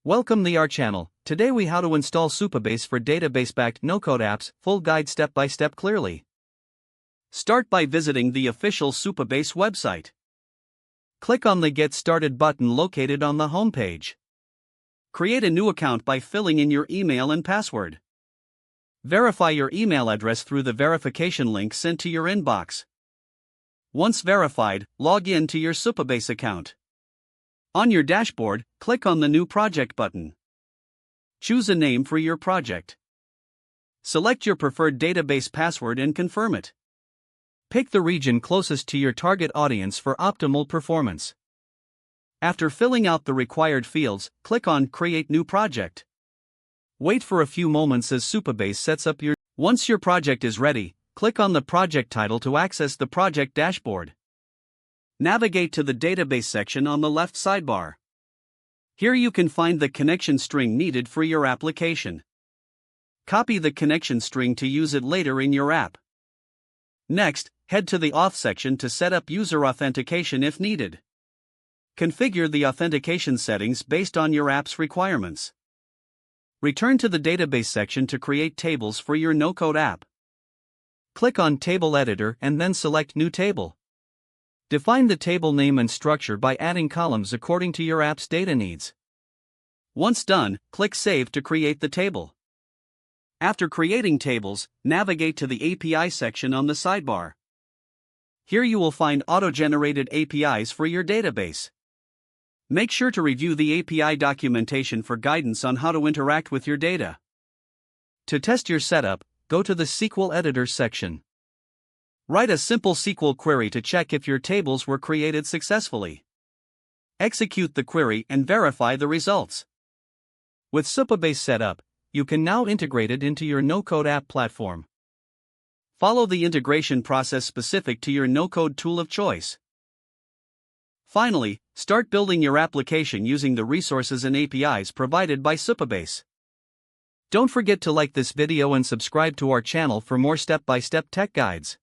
Welcome to our channel. Today we how to install Supabase for database-backed no-code apps, full guide step-by-step clearly. Start by visiting the official Supabase website. Click on the Get Started button located on the homepage. Create a new account by filling in your email and password. Verify your email address through the verification link sent to your inbox. Once verified, log in to your Supabase account. On your dashboard, click on the New Project button. Choose a name for your project. Select your preferred database password and confirm it. Pick the region closest to your target audience for optimal performance. After filling out the required fields, click on Create New Project. Wait for a few moments as Supabase sets up your. Once your project is ready, click on the project title to access the project dashboard. Navigate to the database section on the left sidebar. Here you can find the connection string needed for your application. Copy the connection string to use it later in your app. Next, head to the Auth section to set up user authentication if needed. Configure the authentication settings based on your app's requirements. Return to the database section to create tables for your no-code app. Click on Table Editor and then select New Table. Define the table name and structure by adding columns according to your app's data needs. Once done, click Save to create the table. After creating tables, navigate to the API section on the sidebar. Here you will find auto-generated APIs for your database. Make sure to review the API documentation for guidance on how to interact with your data. To test your setup, go to the SQL Editor section. Write a simple SQL query to check if your tables were created successfully. Execute the query and verify the results. With Supabase set up, you can now integrate it into your no-code app platform. Follow the integration process specific to your no-code tool of choice. Finally, start building your application using the resources and APIs provided by Supabase. Don't forget to like this video and subscribe to our channel for more step-by-step tech guides.